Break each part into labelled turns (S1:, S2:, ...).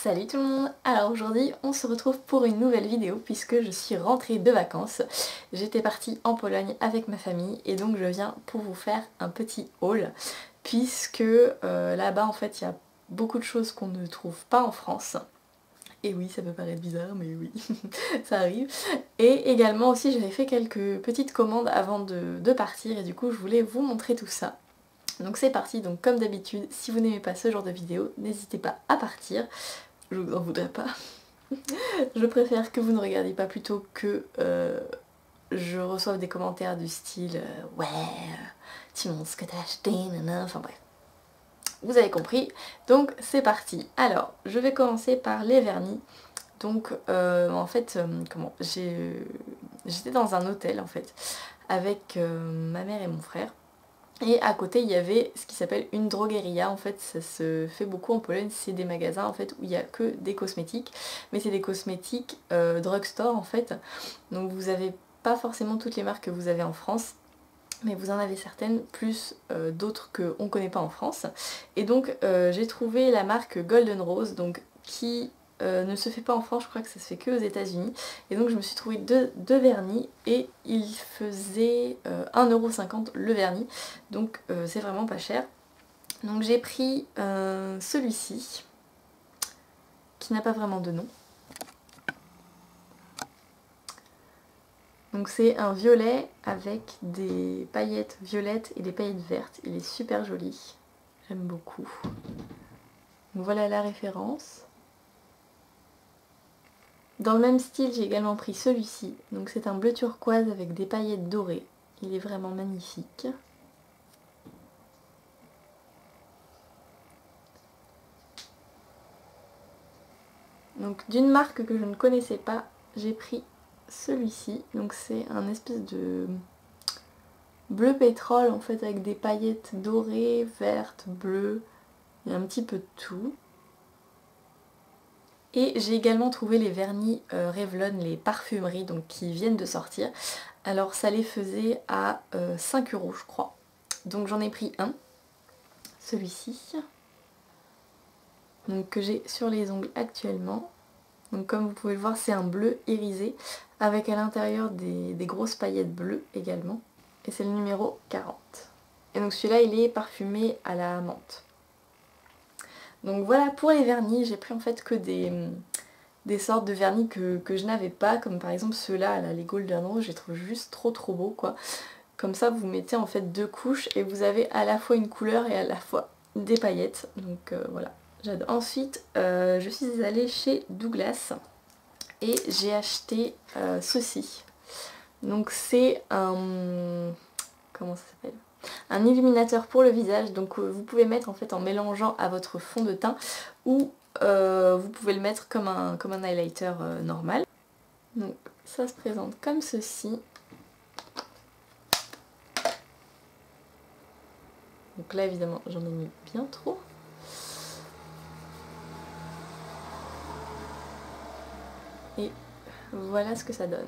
S1: Salut tout le monde. Alors aujourd'hui on se retrouve pour une nouvelle vidéo puisque je suis rentrée de vacances. J'étais partie en Pologne avec ma famille et donc je viens pour vous faire un petit haul puisque là-bas en fait il y a beaucoup de choses qu'on ne trouve pas en France. Et oui, ça peut paraître bizarre, mais oui, ça arrive. Et également aussi j'avais fait quelques petites commandes avant de partir et du coup je voulais vous montrer tout ça. Donc c'est parti, donc comme d'habitude, si vous n'aimez pas ce genre de vidéo, n'hésitez pas à partir. Je vous en voudrais pas. Je préfère que vous ne regardiez pas plutôt que je reçoive des commentaires du style ouais, tu montres ce que t'as acheté, nanana, enfin bref. Vous avez compris, donc c'est parti. Alors, je vais commencer par les vernis. Donc en fait, comment j'étais dans un hôtel en fait, avec ma mère et mon frère. Et à côté il y avait ce qui s'appelle une drogueria, en fait ça se fait beaucoup en Pologne, c'est des magasins en fait où il n'y a que des cosmétiques, mais c'est des cosmétiques drugstore en fait, donc vous avez pas forcément toutes les marques que vous avez en France, mais vous en avez certaines, plus d'autres qu'on ne connaît pas en France. Et donc j'ai trouvé la marque Golden Rose, donc qui ne se fait pas en France, je crois que ça se fait que aux États-Unis. Et donc je me suis trouvé deux vernis et il faisait 1,50€ le vernis, donc c'est vraiment pas cher. Donc j'ai pris celui-ci, qui n'a pas vraiment de nom. Donc c'est un violet avec des paillettes violettes et des paillettes vertes. Il est super joli, j'aime beaucoup. Donc voilà la référence. Dans le même style, j'ai également pris celui-ci. Donc c'est un bleu turquoise avec des paillettes dorées. Il est vraiment magnifique. Donc d'une marque que je ne connaissais pas, j'ai pris celui-ci. Donc c'est un espèce de bleu pétrole en fait avec des paillettes dorées, vertes, bleues. Il y a un petit peu de tout. Et j'ai également trouvé les vernis Revlon, les parfumeries donc qui viennent de sortir. Alors ça les faisait à 5€ je crois. Donc j'en ai pris un, celui-ci, donc que j'ai sur les ongles actuellement. Donc comme vous pouvez le voir, c'est un bleu irisé avec à l'intérieur des grosses paillettes bleues également. Et c'est le numéro 40. Et donc celui-là il est parfumé à la menthe. Donc voilà pour les vernis, j'ai pris en fait que des sortes de vernis que je n'avais pas, comme par exemple ceux-là, là, les Golden Rose, je les trouve juste trop beaux quoi. Comme ça vous mettez en fait deux couches et vous avez à la fois une couleur et à la fois des paillettes, donc voilà, j'adore. Ensuite je suis allée chez Douglas et j'ai acheté ceci. Donc c'est un... comment ça s'appelle ? Un illuminateur pour le visage, donc vous pouvez mettre en fait en mélangeant à votre fond de teint ou vous pouvez le mettre comme un highlighter normal. Donc ça se présente comme ceci. Donc là évidemment j'en ai mis bien trop. Et voilà ce que ça donne.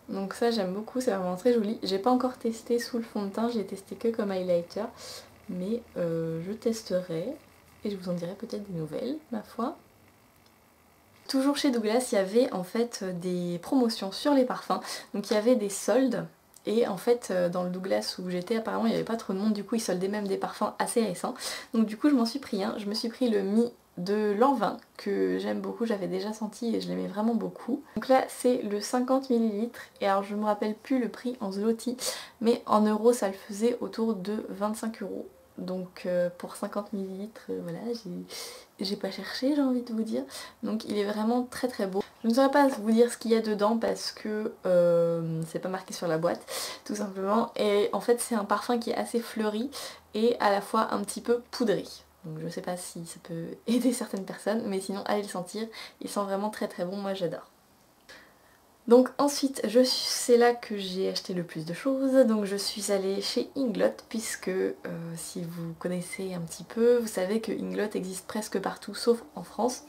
S1: Donc ça j'aime beaucoup, c'est vraiment très joli. J'ai pas encore testé sous le fond de teint, j'ai testé que comme highlighter. Mais je testerai et je vous en dirai peut-être des nouvelles, ma foi. Toujours chez Douglas, il y avait en fait des promotions sur les parfums. Donc il y avait des soldes. Et en fait dans le Douglas où j'étais apparemment il n'y avait pas trop de monde, du coup ils soldaient même des parfums assez récents. Donc du coup je m'en suis pris un, je me suis pris le Mi de l'an 20 que j'aime beaucoup, j'avais déjà senti et je l'aimais vraiment beaucoup. Donc là c'est le 50 ml et alors je me rappelle plus le prix en zloty mais en euros ça le faisait autour de 25€. Donc pour 50 ml voilà, j'ai pas cherché, j'ai envie de vous dire. Donc il est vraiment très beau. Je ne saurais pas vous dire ce qu'il y a dedans parce que c'est pas marqué sur la boîte tout simplement. Et en fait c'est un parfum qui est assez fleuri et à la fois un petit peu poudré. Donc je sais pas si ça peut aider certaines personnes, mais sinon allez le sentir, il sent vraiment très bon, moi j'adore. Donc ensuite, c'est là que j'ai acheté le plus de choses, donc je suis allée chez Inglot, puisque si vous connaissez un petit peu, vous savez que Inglot existe presque partout sauf en France.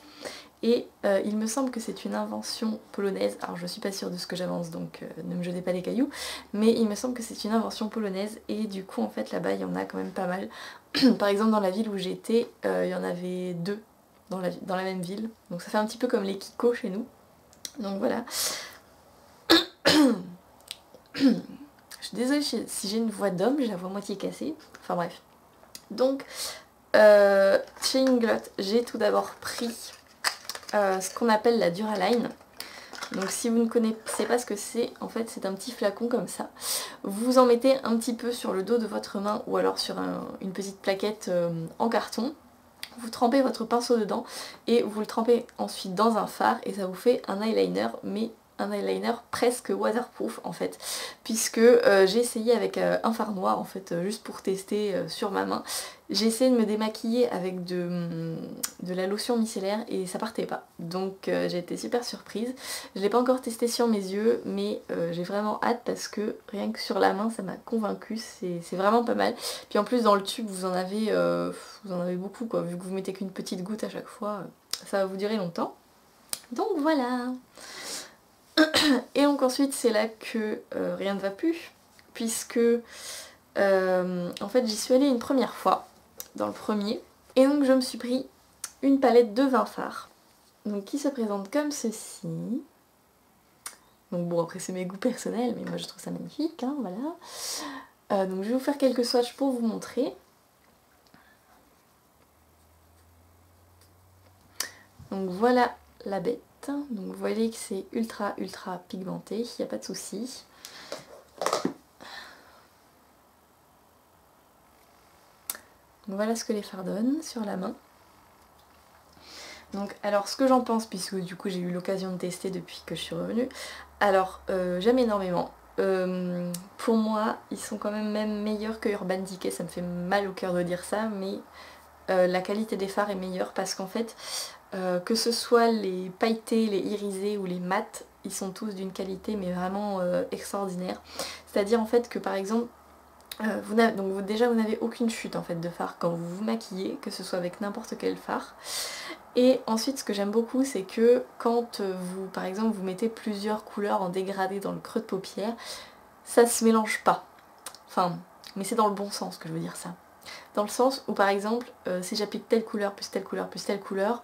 S1: Et il me semble que c'est une invention polonaise, alors je suis pas sûre de ce que j'avance donc ne me jetez pas des cailloux, mais il me semble que c'est une invention polonaise et du coup en fait là-bas il y en a quand même pas mal Par exemple dans la ville où j'étais, il y en avait 2 dans la même ville. Donc ça fait un petit peu comme les Kiko chez nous. Donc voilà. Je suis désolée si j'ai une voix d'homme, j'ai la voix moitié cassée. Enfin bref. Donc chez Inglot, j'ai tout d'abord pris ce qu'on appelle la Duraline. Donc si vous ne connaissez pas ce que c'est, en fait c'est un petit flacon comme ça. Vous en mettez un petit peu sur le dos de votre main ou alors sur une petite plaquette en carton. Vous trempez votre pinceau dedans et vous le trempez ensuite dans un fard et ça vous fait un eyeliner, mais un eyeliner presque waterproof en fait, puisque j'ai essayé avec un fard noir en fait, juste pour tester sur ma main. J'ai essayé de me démaquiller avec de la lotion micellaire et ça partait pas, donc j'ai été super surprise. Je l'ai pas encore testé sur mes yeux, mais j'ai vraiment hâte parce que rien que sur la main ça m'a convaincue, c'est vraiment pas mal. Puis en plus dans le tube vous en avez beaucoup quoi, vu que vous mettez qu'une petite goutte à chaque fois, ça va vous durer longtemps. Donc voilà. Et donc ensuite c'est là que rien ne va plus, puisque en fait j'y suis allée une première fois, dans le premier, et donc je me suis pris une palette de 20 fards, donc qui se présente comme ceci. Donc bon après c'est mes goûts personnels, mais moi je trouve ça magnifique, hein, voilà. Donc je vais vous faire quelques swatchs pour vous montrer. Donc voilà la bête. Donc vous voyez que c'est ultra pigmenté, il n'y a pas de souci. Donc voilà ce que les fards donnent sur la main. Donc alors ce que j'en pense, puisque du coup j'ai eu l'occasion de tester depuis que je suis revenue, alors j'aime énormément. Pour moi ils sont quand même meilleurs que Urban Decay, ça me fait mal au cœur de dire ça, mais la qualité des fards est meilleure parce qu'en fait que ce soit les pailletés, les irisés ou les mats, ils sont tous d'une qualité mais vraiment extraordinaire. C'est-à-dire en fait que par exemple déjà vous n'avez aucune chute en fait de fard quand vous vous maquillez, que ce soit avec n'importe quel fard. Et ensuite ce que j'aime beaucoup c'est que quand vous par exemple vous mettez plusieurs couleurs en dégradé dans le creux de paupière, ça se mélange pas. Enfin, mais c'est dans le bon sens que je veux dire ça. Dans le sens où par exemple si j'applique telle couleur plus telle couleur plus telle couleur,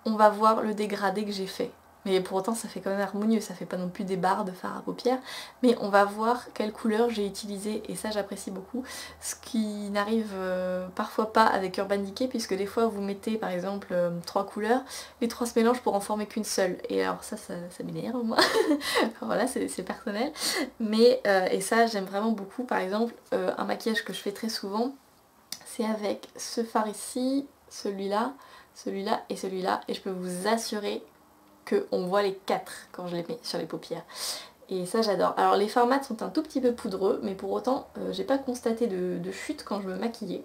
S1: on va voir le dégradé que j'ai fait. Mais pour autant ça fait quand même harmonieux, ça fait pas non plus des barres de fard à paupières, mais on va voir quelle couleur j'ai utilisée et ça j'apprécie beaucoup, ce qui n'arrive parfois pas avec Urban Decay, puisque des fois vous mettez par exemple 3 couleurs, les 3 se mélangent pour en former qu'une seule, et alors ça m'énerve moi, voilà c'est personnel, mais et ça j'aime vraiment beaucoup. Par exemple un maquillage que je fais très souvent, c'est avec ce fard ici, celui-là, celui-là et celui-là, et je peux vous assurer qu'on voit les 4 quand je les mets sur les paupières. Et ça j'adore. Alors les fards mats sont un tout petit peu poudreux, mais pour autant j'ai pas constaté de chute quand je me maquillais.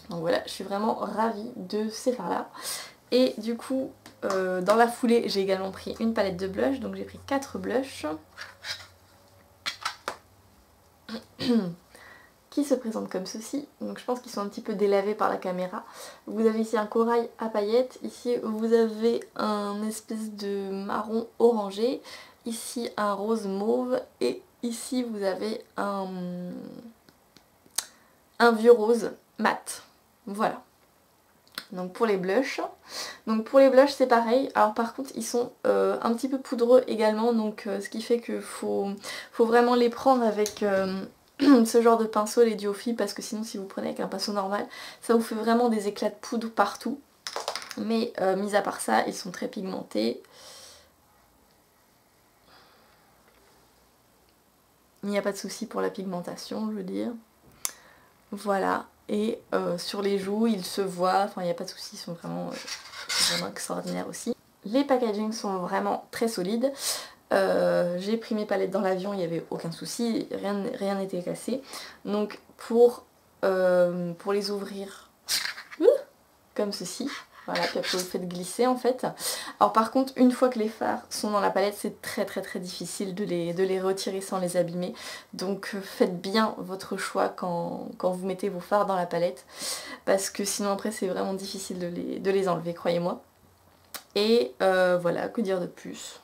S1: Donc voilà, je suis vraiment ravie de ces fards là. Et du coup dans la foulée j'ai également pris une palette de blush, donc j'ai pris 4 blushs. Qui se présentent comme ceci, donc je pense qu'ils sont un petit peu délavés par la caméra. Vous avez ici un corail à paillettes, ici vous avez un espèce de marron orangé, ici un rose mauve et ici vous avez un vieux rose mat. Voilà. Donc pour les blushs, c'est pareil. Alors par contre ils sont un petit peu poudreux également, donc ce qui fait que faut vraiment les prendre avec ce genre de pinceau, les Duofil, parce que sinon si vous prenez avec un pinceau normal, ça vous fait vraiment des éclats de poudre partout. Mais mis à part ça, ils sont très pigmentés. Il n'y a pas de souci pour la pigmentation, je veux dire. Voilà. Et sur les joues, ils se voient, enfin il n'y a pas de souci, ils sont vraiment extraordinaires aussi. Les packagings sont vraiment très solides. J'ai pris mes palettes dans l'avion, il n'y avait aucun souci, rien n'était cassé. Donc pour les ouvrir comme ceci, voilà, puis après vous faites glisser en fait. Alors par contre, une fois que les fards sont dans la palette, c'est très difficile de les retirer sans les abîmer. Donc faites bien votre choix quand vous mettez vos fards dans la palette, parce que sinon après c'est vraiment difficile de les enlever, croyez-moi. Et voilà, que dire de plus?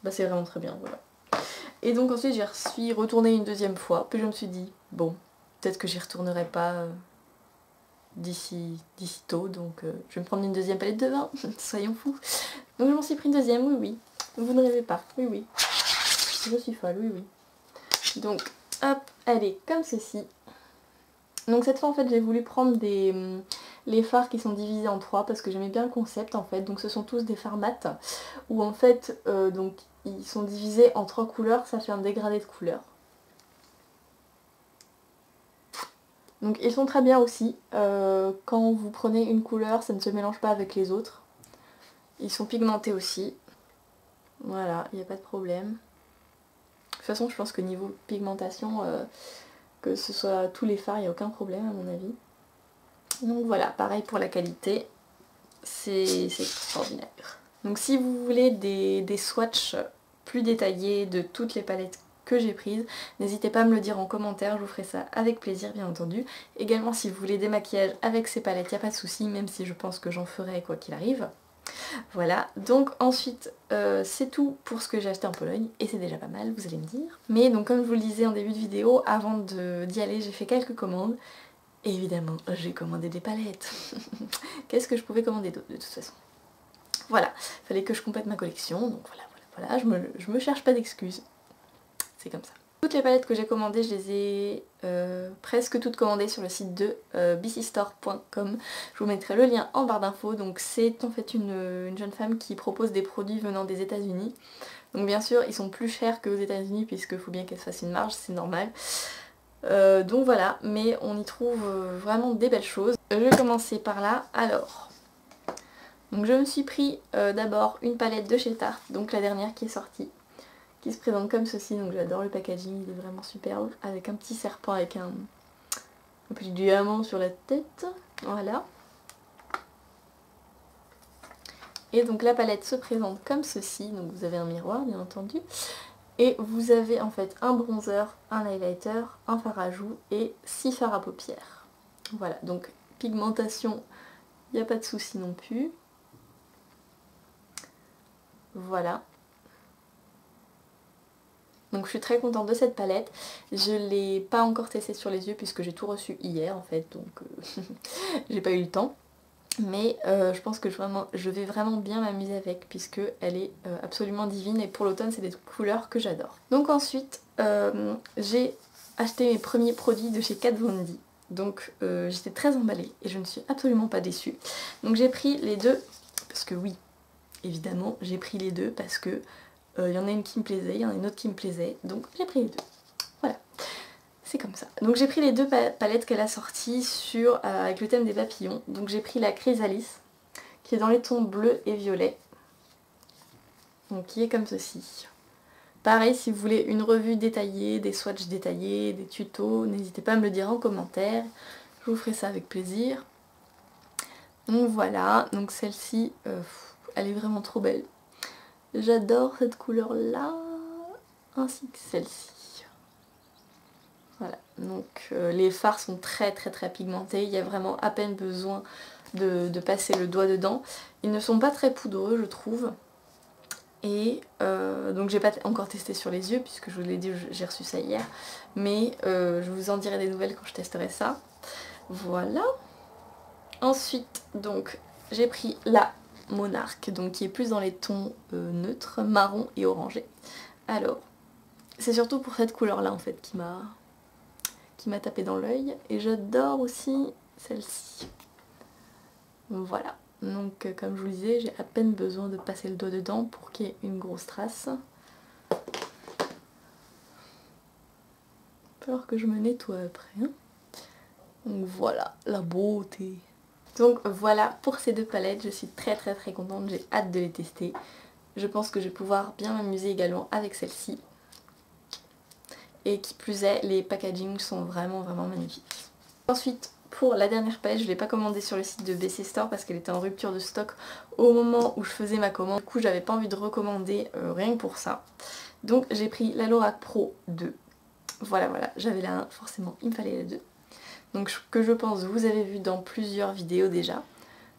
S1: Bah c'est vraiment très bien, voilà. Et donc ensuite j'y suis retournée une deuxième fois, puis je me suis dit, bon, peut-être que j'y retournerai pas d'ici tôt, donc je vais me prendre une deuxième palette de 20, soyons fous. Donc je m'en suis pris une deuxième, oui oui, vous ne rêvez pas, oui oui, je suis folle, oui oui. Donc hop, elle est comme ceci. Donc cette fois en fait j'ai voulu prendre les fards qui sont divisés en 3 parce que j'aimais bien le concept en fait. Donc ce sont tous des fards mat où en fait donc ils sont divisés en 3 couleurs, ça fait un dégradé de couleurs. Donc ils sont très bien aussi, quand vous prenez une couleur ça ne se mélange pas avec les autres. Ils sont pigmentés aussi, voilà, il n'y a pas de problème. De toute façon je pense que niveau pigmentation, que ce soit tous les fards, il n'y a aucun problème à mon avis. Donc voilà, pareil pour la qualité, c'est extraordinaire. Donc si vous voulez des swatchs plus détaillés de toutes les palettes que j'ai prises, n'hésitez pas à me le dire en commentaire, je vous ferai ça avec plaisir bien entendu. Également si vous voulez des maquillages avec ces palettes, il n'y a pas de souci, même si je pense que j'en ferai quoi qu'il arrive. Voilà, donc ensuite c'est tout pour ce que j'ai acheté en Pologne, et c'est déjà pas mal, vous allez me dire. Mais donc comme je vous le disais en début de vidéo, avant d'y aller j'ai fait quelques commandes. Et évidemment, j'ai commandé des palettes. Qu'est-ce que je pouvais commander d'autre de toute façon? Voilà, fallait que je complète ma collection, donc voilà, je me cherche pas d'excuses. C'est comme ça. Toutes les palettes que j'ai commandées, je les ai presque toutes commandées sur le site de bcstore.com. Je vous mettrai le lien en barre d'infos. Donc c'est en fait une jeune femme qui propose des produits venant des États-Unis. Donc bien sûr, ils sont plus chers qu'aux États-Unis puisqu'il faut bien qu'elle se fasse une marge, c'est normal. Donc voilà, mais on y trouve vraiment des belles choses. Je vais commencer par là. Alors, donc je me suis pris d'abord une palette de chez Tarte, donc la dernière qui est sortie, qui se présente comme ceci. Donc j'adore le packaging, il est vraiment superbe, avec un petit serpent avec un petit diamant sur la tête, voilà. Et donc la palette se présente comme ceci, donc vous avez un miroir bien entendu. Et vous avez en fait un bronzer, un highlighter, un fard à joues et 6 fards à paupières. Voilà, donc pigmentation, il n'y a pas de souci non plus. Voilà. Donc je suis très contente de cette palette. Je ne l'ai pas encore testée sur les yeux puisque j'ai tout reçu hier en fait, donc j'ai pas eu le temps. Mais je pense que je vais vraiment bien m'amuser avec puisque elle est absolument divine et pour l'automne c'est des couleurs que j'adore. Donc ensuite j'ai acheté mes premiers produits de chez Kat Von D. Donc j'étais très emballée et je ne suis absolument pas déçue. Donc j'ai pris les deux, parce que oui, évidemment j'ai pris les deux parce que il y en a une qui me plaisait, il y en a une autre qui me plaisait, donc j'ai pris les deux. Voilà. C'est comme ça. Donc j'ai pris les deux palettes qu'elle a sorties avec le thème des papillons. Donc j'ai pris la Chrysalis, qui est dans les tons bleu et violet. Donc qui est comme ceci. Pareil, si vous voulez une revue détaillée, des swatchs détaillés, des tutos, n'hésitez pas à me le dire en commentaire. Je vous ferai ça avec plaisir. Donc voilà, donc celle-ci, elle est vraiment trop belle. J'adore cette couleur-là, ainsi que celle-ci. Voilà, donc les fards sont très pigmentés, il y a vraiment à peine besoin de passer le doigt dedans. Ils ne sont pas très poudreux je trouve. Et donc j'ai pas encore testé sur les yeux puisque je vous l'ai dit, j'ai reçu ça hier. Mais je vous en dirai des nouvelles quand je testerai ça. Voilà. Ensuite donc j'ai pris la Monarque, donc qui est plus dans les tons neutres, marron et orangé. Alors, c'est surtout pour cette couleur là en fait qui m'a tapé dans l'œil. Et j'adore aussi celle-ci. Voilà. Donc comme je vous le disais, j'ai à peine besoin de passer le doigt dedans pour qu'il y ait une grosse trace. Il va falloir que je me nettoie après. Hein. Donc voilà, la beauté. Donc voilà pour ces deux palettes, je suis très contente, j'ai hâte de les tester. Je pense que je vais pouvoir bien m'amuser également avec celle-ci. Et qui plus est, les packagings sont vraiment magnifiques. Ensuite, pour la dernière palette, je ne l'ai pas commandée sur le site de BC Store parce qu'elle était en rupture de stock au moment où je faisais ma commande. Du coup, j'avais pas envie de recommander rien que pour ça. Donc j'ai pris la Lorac Pro 2. Voilà, j'avais la 1, forcément, il me fallait la 2. Donc que je pense vous avez vu dans plusieurs vidéos déjà.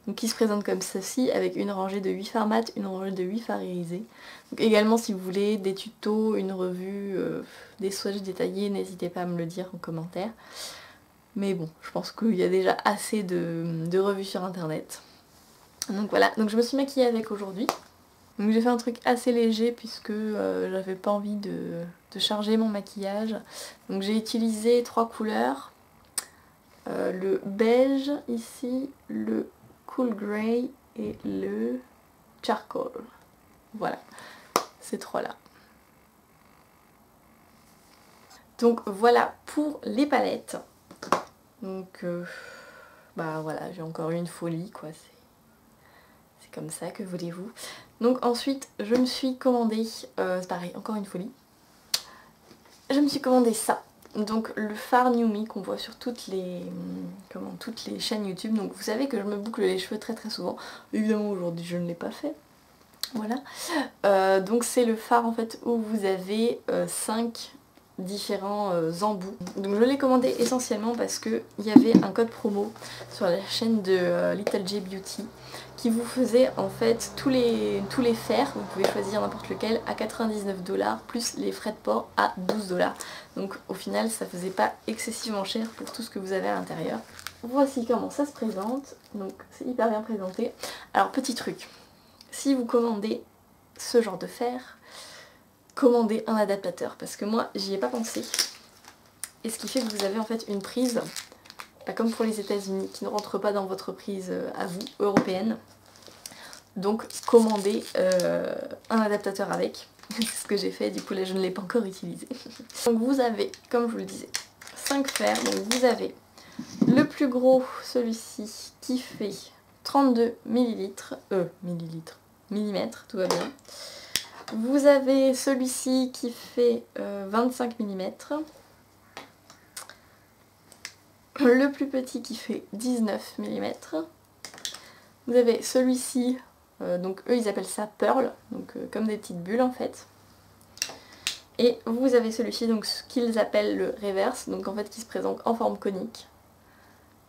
S1: Donc qui se présente comme ceci avec une rangée de 8 fards mat, une rangée de 8 fards irisés. Donc également si vous voulez des tutos, une revue, des swatchs détaillés, n'hésitez pas à me le dire en commentaire. Mais bon, je pense qu'il y a déjà assez de revues sur internet. Donc voilà, donc je me suis maquillée avec aujourd'hui. Donc j'ai fait un truc assez léger puisque j'avais pas envie de charger mon maquillage. Donc j'ai utilisé 3 couleurs. Le beige ici, le cool grey et le charcoal. Voilà, ces 3 là. Donc voilà pour les palettes. Donc bah voilà, j'ai encore eu une folie quoi, c'est comme ça, que voulez-vous. Donc ensuite je me suis commandé, c'est pareil, encore une folie. Je me suis commandé ça. Donc le fard New Me qu'on voit sur toutes les chaînes YouTube. Donc vous savez que je me boucle les cheveux très souvent. Évidemment aujourd'hui je ne l'ai pas fait. Voilà. Donc c'est le fard en fait où vous avez 5 différents embouts. Donc je l'ai commandé essentiellement parce qu'il y avait un code promo sur la chaîne de Little J Beauty qui vous faisait en fait tous les fers, vous pouvez choisir n'importe lequel, à 99 $ plus les frais de port à 12 $. Donc au final ça faisait pas excessivement cher pour tout ce que vous avez à l'intérieur. Voici comment ça se présente, donc c'est hyper bien présenté. Alors petit truc, si vous commandez ce genre de fer, commandez un adaptateur parce que moi j'y ai pas pensé. Et ce qui fait que vous avez en fait une prise, pas comme pour les États-Unis, qui ne rentre pas dans votre prise à vous, européenne. Donc commandez un adaptateur avec. C'est ce que j'ai fait, du coup là je ne l'ai pas encore utilisé. Donc vous avez, comme je vous le disais, 5 fers. Donc vous avez le plus gros, celui-ci, qui fait 32 millilitres, millimètres, tout va bien. Vous avez celui-ci qui fait 25 mm. Le plus petit qui fait 19 mm. Vous avez celui-ci, donc eux ils appellent ça Pearl, donc comme des petites bulles en fait. Et vous avez celui-ci donc ce qu'ils appellent le reverse, donc en fait qui se présente en forme conique,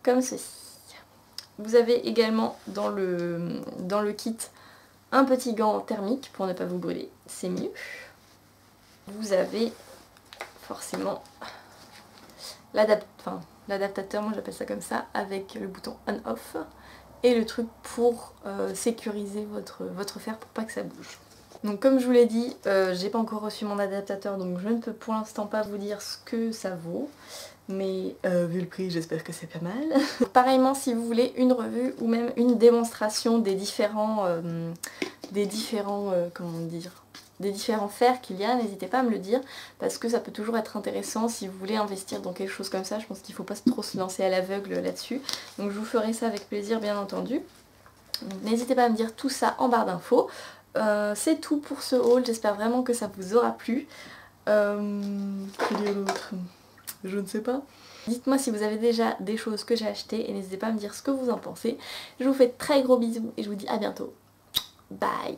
S1: comme ceci. Vous avez également dans le kit un petit gant thermique pour ne pas vous brûler, c'est mieux. Vous avez forcément l'adaptateur, moi j'appelle ça comme ça, avec le bouton on-off et le truc pour sécuriser votre fer pour pas que ça bouge. Donc comme je vous l'ai dit, j'ai pas encore reçu mon adaptateur donc je ne peux pour l'instant pas vous dire ce que ça vaut. Mais vu le prix, j'espère que c'est pas mal. Pareillement, si vous voulez une revue ou même une démonstration des différents fers qu'il y a, n'hésitez pas à me le dire parce que ça peut toujours être intéressant si vous voulez investir dans quelque chose comme ça. Je pense qu'il ne faut pas trop se lancer à l'aveugle là-dessus. Donc je vous ferai ça avec plaisir, bien entendu. N'hésitez pas à me dire tout ça en barre d'infos. C'est tout pour ce haul, j'espère vraiment que ça vous aura plu. Que dire d'autre ? Je ne sais pas. Dites-moi si vous avez déjà des choses que j'ai achetées et n'hésitez pas à me dire ce que vous en pensez. Je vous fais de très gros bisous et je vous dis à bientôt. Bye!